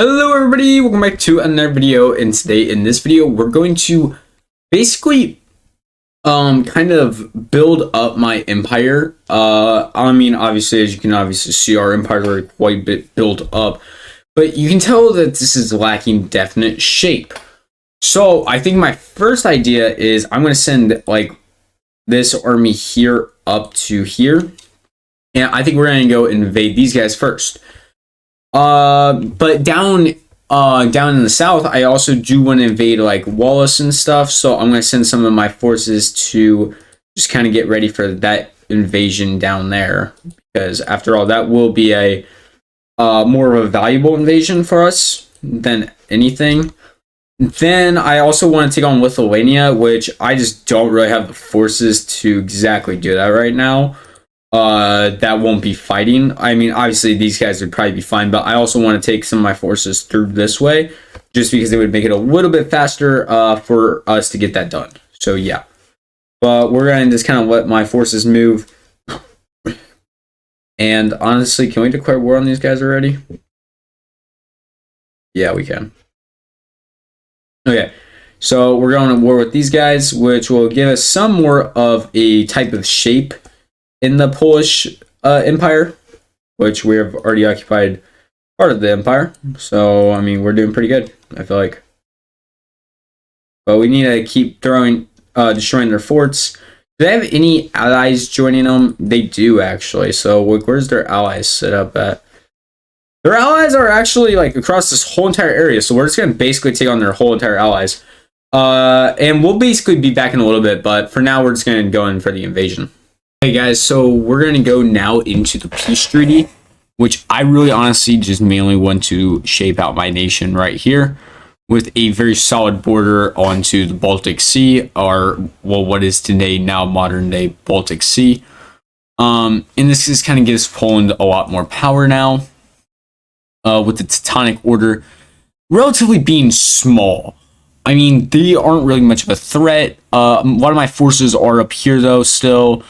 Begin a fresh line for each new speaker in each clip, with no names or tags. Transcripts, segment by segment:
Hello everybody, welcome back to another video, and today in this video we're going to basically kind of build up my empire. I mean, obviously, as you can obviously see, our empire is already quite a bit built up, but you can tell that this is lacking definite shape. So I think my first idea is I'm going to send like this army here up to here, and I think we're going to go invade these guys first. But down in the south, I also do want to invade like Wallace and stuff. So I'm going to send some of my forces to just kind of get ready for that invasion down there, because after all, that will be a more of a valuable invasion for us than anything. Then I also want to take on Lithuania, which I just don't really have the forces to exactly do that right now. That won't be fighting. I mean, obviously these guys would probably be fine, but I also want to take some of my forces through this way, just because it would make it a little bit faster for us to get that done. So yeah, but we're gonna just kind of let my forces move. And honestly, can we declare war on these guys already? Yeah, we can. Okay, so we're going to war with these guys, which will give us some more of a type of shape in the Polish Empire, which we have already occupied part of the empire. So, I mean, we're doing pretty good, I feel like. But we need to keep destroying their forts. Do they have any allies joining them? They do, actually. So, where's their allies set up at? Their allies are actually, like, across this whole entire area. So, we're just going to basically take on their whole entire allies. And we'll basically be back in a little bit. But for now, we're just going to go in for the invasion. Hey guys, so we're going to go now into the peace treaty, which I really honestly just mainly want to shape out my nation right here with a very solid border onto the Baltic Sea, or well, what is today now modern day Baltic Sea. And this just kind of gives Poland a lot more power now, with the Teutonic Order relatively being small. I mean, they aren't really much of a threat. A lot of my forces are up here though still.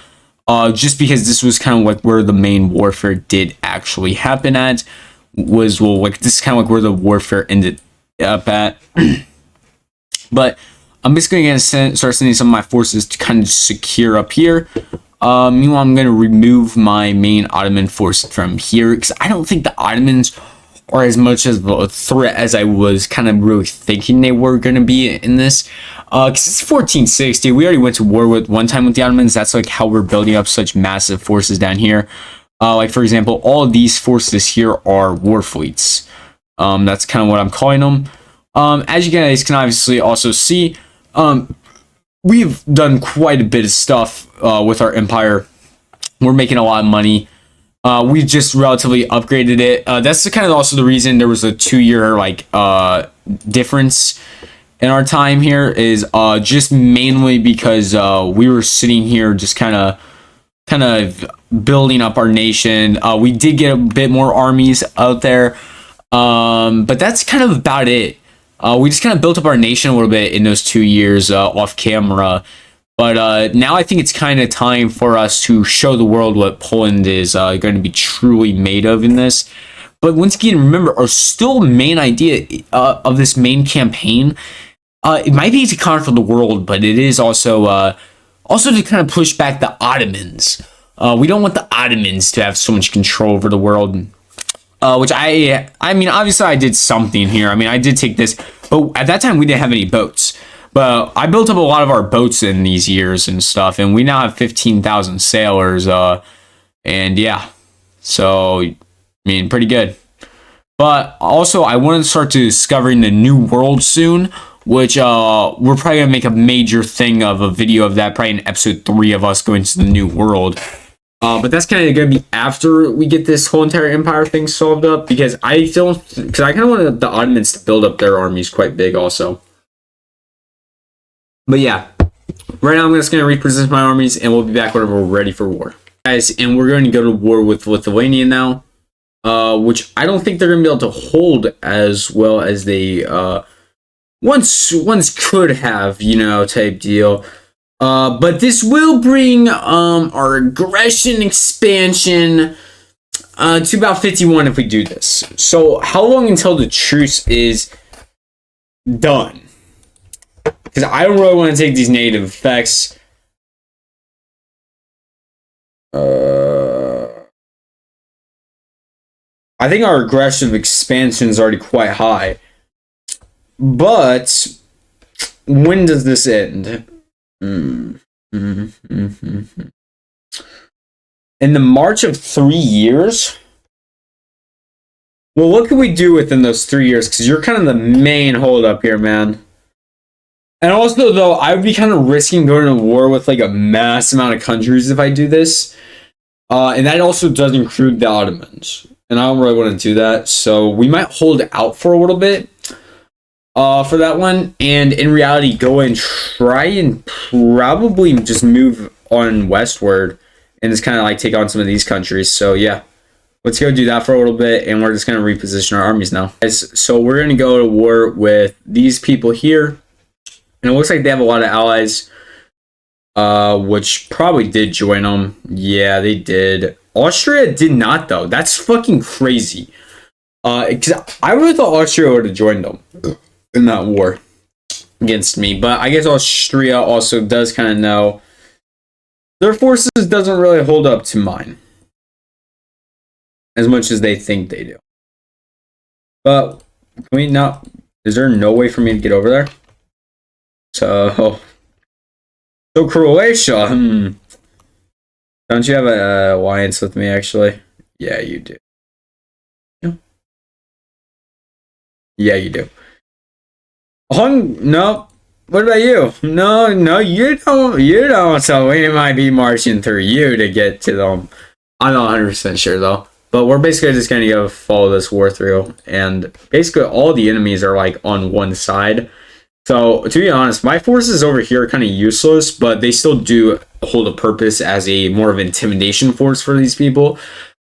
Just because this was kind of like where the main warfare did actually happen at, was, well, like this is kind of like where the warfare ended up at. But I'm basically going to start sending some of my forces to kind of secure up here. Meanwhile, I'm going to remove my main Ottoman force from here, because I don't think the Ottomans are as much of a threat as I was kind of really thinking they were going to be in this. Because it's 1460, we already went to war with one time with the Ottomans. That's like how we're building up such massive forces down here. Like for example, all of these forces here are war fleets. That's kind of what I'm calling them. As you guys can obviously also see, we've done quite a bit of stuff with our empire. We're making a lot of money. We just relatively upgraded it. That's kind of also the reason there was a 2-year like difference in our time here, is just mainly because we were sitting here just kind of building up our nation. We did get a bit more armies out there, but that's kind of about it. We just kind of built up our nation a little bit in those 2 years off camera. But now I think it's kind of time for us to show the world what Poland is going to be truly made of in this. But once again, remember, our still main idea of this main campaign, it might be to conquer the world, but it is also to kind of push back the Ottomans. We don't want the Ottomans to have so much control over the world. Which I mean, obviously I did something here. I mean, I did take this, but at that time we didn't have any boats. But I built up a lot of our boats in these years and stuff, and we now have 15,000 sailors. And yeah, so I mean, pretty good. But also, I want to start discovering the New World soon, which we're probably gonna make a major thing of a video of that, probably in episode 3 of us going to the New World. But that's kind of gonna be after we get this whole entire empire thing solved up, because I kind of want the Ottomans to build up their armies quite big also. But yeah, right now I'm just going to represent my armies, and we'll be back whenever we're ready for war. Guys, and we're going to go to war with Lithuania now, which I don't think they're going to be able to hold as well as they once could have, you know, type deal. But this will bring our aggression expansion to about 51 if we do this. So how long until the truce is done? Because I don't really want to take these negative effects. I think our aggressive expansion is already quite high. But when does this end? In the march of 3 years? Well, what can we do within those 3 years? Because you're kind of the main holdup here, man. And also, though, I would be kind of risking going to war with like a mass amount of countries if I do this. And that also does include the Ottomans. And I don't really want to do that. So we might hold out for a little bit for that one. And in reality, go and try and probably just move on westward. And just kind of like take on some of these countries. So yeah, let's go do that for a little bit. And we're just going to reposition our armies now. So we're going to go to war with these people here. And it looks like they have a lot of allies. Which probably did join them. Yeah, they did. Austria did not, though. That's fucking crazy. Because I really thought Austria would have joined them in that war against me. But I guess Austria also does kind of know their forces doesn't really hold up to mine as much as they think they do. But can we not? Is there no way for me to get over there? So Croatia. Don't you have an alliance with me, actually? Yeah, you do. Yeah, you do. No. What about you? No, you don't. So we might be marching through you to get to them. I'm not 100% sure, though. But we're basically just going to go follow this war through. And basically all the enemies are like on one side. So, to be honest, my forces over here are kind of useless, but they still do hold a purpose as a more of an intimidation force for these people,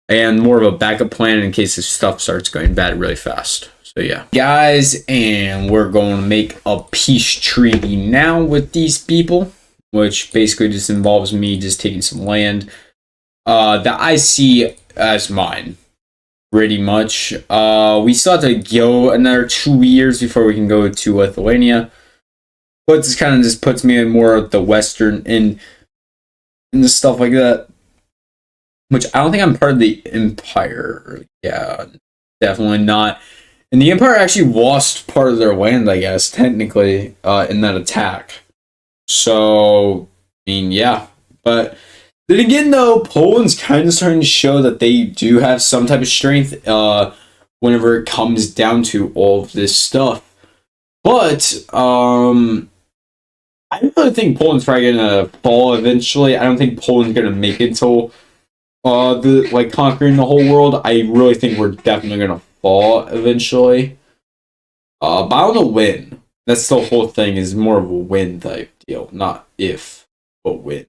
and more of a backup plan in case this stuff starts going bad really fast. So, yeah. Guys, and we're going to make a peace treaty now with these people, which basically just involves me just taking some land that I see as mine. Pretty much. We still have to go another 2 years before we can go to Lithuania. But this kind of just puts me in more of the western end and stuff like that. Which I don't think I'm part of the Empire. Yeah, definitely not. And the Empire actually lost part of their land, I guess, technically, in that attack. So, I mean, yeah. But then again, though, Poland's kind of starting to show that they do have some type of strength whenever it comes down to all of this stuff. But I really think Poland's probably going to fall eventually. I don't think Poland's going to make it until conquering the whole world. I really think we're definitely going to fall eventually. But I don't know when. That's the whole thing, is more of a win type deal. Not if, but when.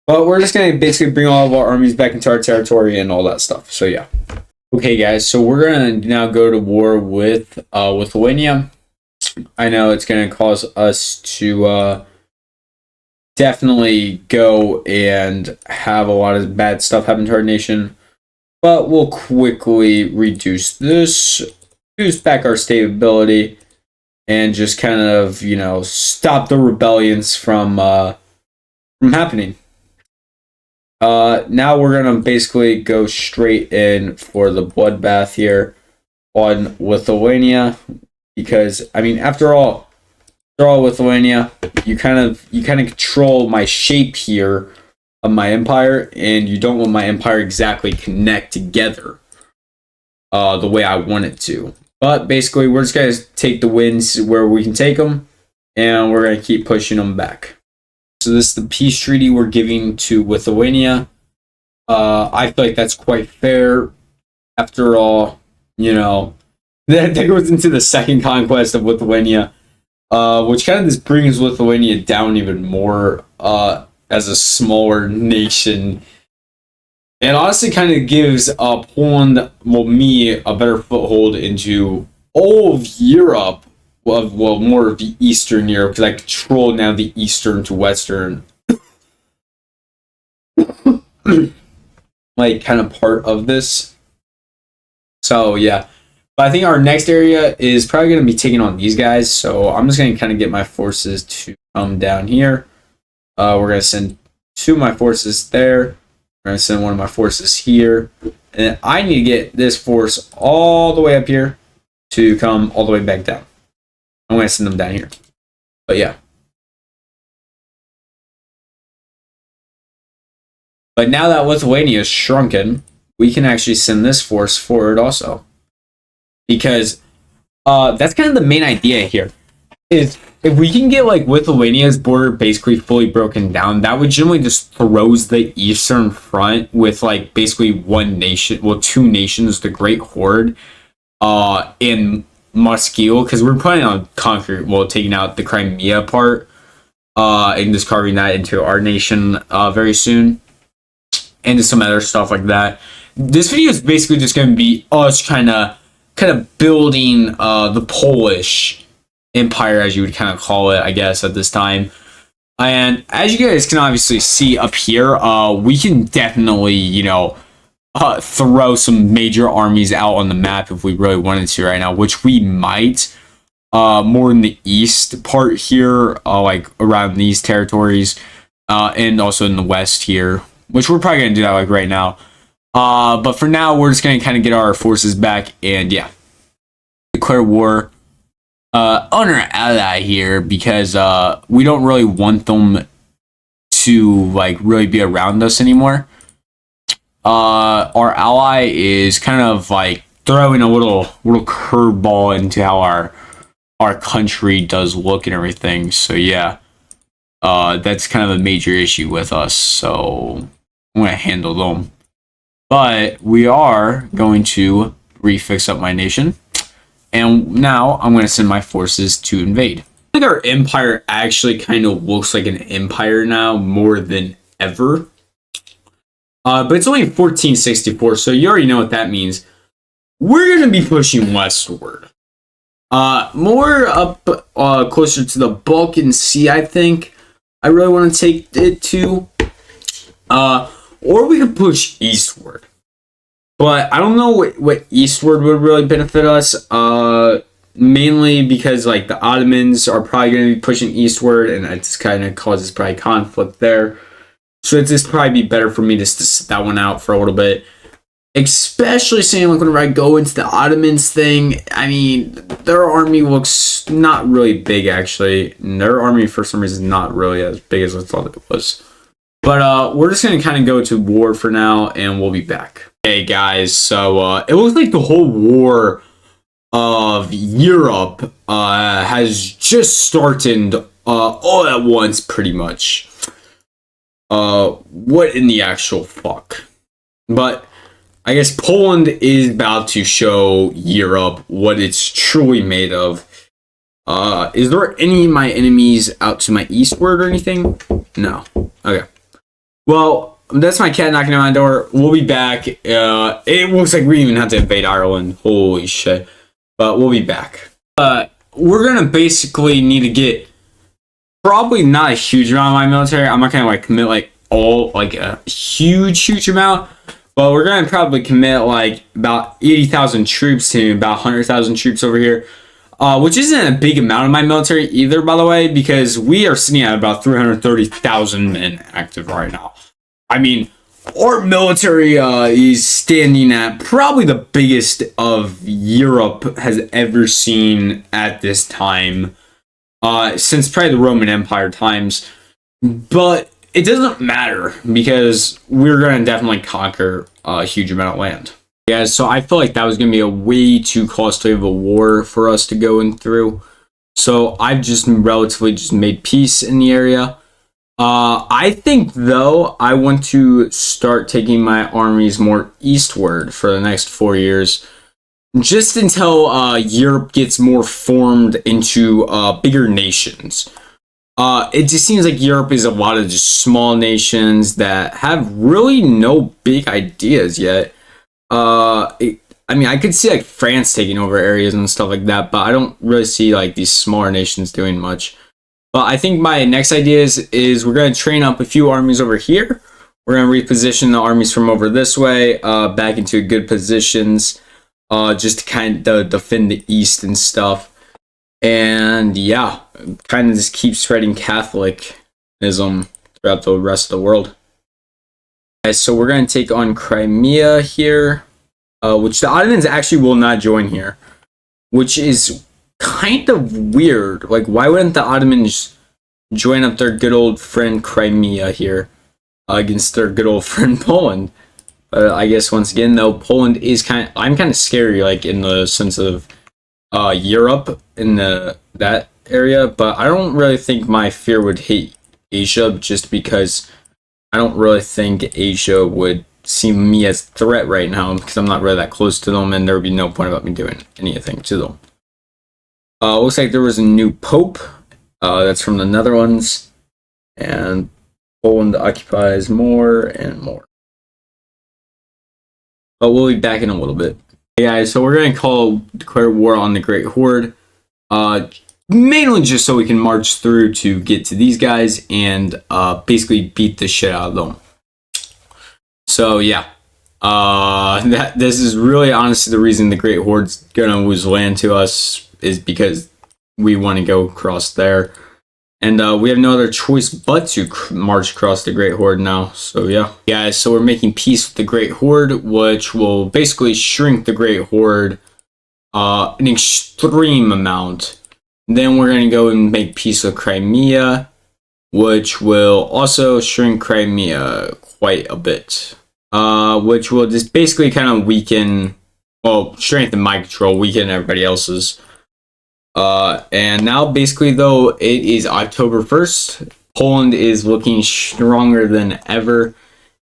But we're just going to basically bring all of our armies back into our territory and all that stuff. So, yeah. Okay, guys. So, we're going to now go to war with Lithuania. I know it's going to cause us to definitely go and have a lot of bad stuff happen to our nation. But we'll quickly reduce this, boost back our stability, and just kind of, stop the rebellions from happening. Now we're going to basically go straight in for the bloodbath here on Lithuania, because, I mean, after all, Lithuania, you kind of control my shape here of my empire, and you don't want my empire exactly connect together the way I want it to. But basically, we're just going to take the wins where we can take them, and we're going to keep pushing them back. So this is the peace treaty we're giving to Lithuania. I feel like that's quite fair. After all, that goes into the second conquest of Lithuania, which kind of just brings Lithuania down even more as a smaller nation. And honestly kind of gives Poland, me, a better foothold into all of Europe. Well, more of the Eastern Europe, because I control now the Eastern to Western. like kind of part of this. So yeah, but I think our next area is probably going to be taking on these guys. So I'm just going to kind of get my forces to come down here. We're going to send 2 of my forces there. We're going to send 1 of my forces here. And I need to get this force all the way up here to come all the way back down. I'm going to send them down here. But yeah. But now that Lithuania is shrunken, we can actually send this force forward also. Because that's kind of the main idea here. Is if we can get like Lithuania's border basically fully broken down, that would generally just throws the Eastern Front with like basically one nation, well, 2 nations, the Great Horde, in Moscow, because we're planning on taking out the Crimea part, and just carving that into our nation very soon, and to some other stuff like that. This video is basically just going to be us kind of building the Polish Empire, as you would kind of call it, I guess, at this time. And as you guys can obviously see up here, we can definitely, you know, throw some major armies out on the map if we really wanted to right now, which we might. More in the east part here, like around these territories, and also in the west here, which we're probably going to do that like right now. But for now, we're just going to kind of get our forces back and, yeah, declare war on our ally here, because we don't really want them to like really be around us anymore. Our ally is kind of like throwing a little curveball into how our country does look and everything. So yeah, that's kind of a major issue with us. So I'm going to handle them. But we are going to refix up my nation. And now I'm going to send my forces to invade. I think our empire actually kind of looks like an empire now more than ever. But it's only 1464, so you already know what that means. We're going to be pushing westward. More up closer to the Balkan Sea, I think. I really want to take it to. Or we could push eastward. But I don't know what eastward would really benefit us. Mainly because like the Ottomans are probably going to be pushing eastward, and it just kind of causes probably conflict there. So it's just probably be better for me just to sit that one out for a little bit. Especially saying like whenever I go into the Ottomans thing, I mean, their army looks not really big actually. And their army for some reason is not really as big as I thought it was. But we're just going to kind of go to war for now, and we'll be back. Okay, guys, so it looks like the whole war of Europe has just started all at once, pretty much. What in the actual fuck? But I guess Poland is about to show Europe what it's truly made of. Is there any of my enemies out to my eastward or anything? No. Okay. Well, that's my cat knocking on my door. We'll be back. It looks like we even have to invade Ireland. Holy shit. But we'll be back. We're going to basically need to get probably not a huge amount of my military. I'm not going to like commit like a huge amount. But we're going to probably commit like about 80,000 troops to about 100,000 troops over here. Which isn't a big amount of my military either, by the way, because we are sitting at about 330,000 men active right now. I mean, our military is standing at probably the biggest of Europe has ever seen at this time, since probably the Roman Empire times. But it doesn't matter, because we're going to definitely conquer a huge amount of land. Yeah, so I feel like that was going to be a way too costly of a war for us to go in through. So I've just relatively just made peace in the area. I think, though, I want to start taking my armies more eastward for the next 4 years. Just until Europe gets more formed into bigger nations. It just seems like Europe is a lot of just small nations that have really no big ideas yet. I mean, I could see like France taking over areas and stuff like that, but I don't really see like these smaller nations doing much. But I think my next idea is we're going to train up a few armies over here. We're going to reposition the armies from over this way back into good positions just to kind of defend the east and stuff. And yeah, kind of just keep spreading Catholicism throughout the rest of the world. Okay, so we're going to take on Crimea here, which the Ottomans actually will not join here, which is kind of weird. Like, why wouldn't the Ottomans join up their good old friend Crimea here against their good old friend Poland? But I guess once again, though, Poland is I'm kind of scary, like in the sense of Europe in that area, but I don't really think my fear would hit Asia, just because I don't really think Asia would see me as a threat right now, because I'm not really that close to them, and there would be no point about me doing anything to them. Looks like there was a new pope. That's from the Netherlands, and Poland occupies more and more. But we'll be back in a little bit. Hey guys, so we're going to declare war on the Great Horde. Mainly just so we can march through to get to these guys and basically beat the shit out of them. So yeah, this is really honestly the reason the Great Horde's going to lose land to us, is because we want to go across there. And we have no other choice but to march across the Great Horde now. So yeah. Guys, so we're making peace with the Great Horde, which will basically shrink the Great Horde an extreme amount. Then we're going to go and make peace with Crimea, which will also shrink Crimea quite a bit. Which will just basically kind of weaken, well, strengthen my control, weaken everybody else's. And now basically, though, it is October 1st. Poland is looking stronger than ever.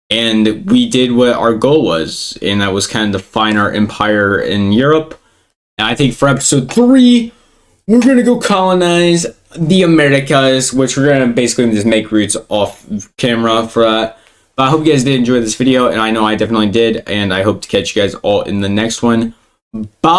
And we did what our goal was, and that was kind of define our empire in Europe. And I think for episode 3, we're going to go colonize the Americas, which we're going to basically just make routes off camera for that. But I hope you guys did enjoy this video, and I know I definitely did. And I hope to catch you guys all in the next one. Bye!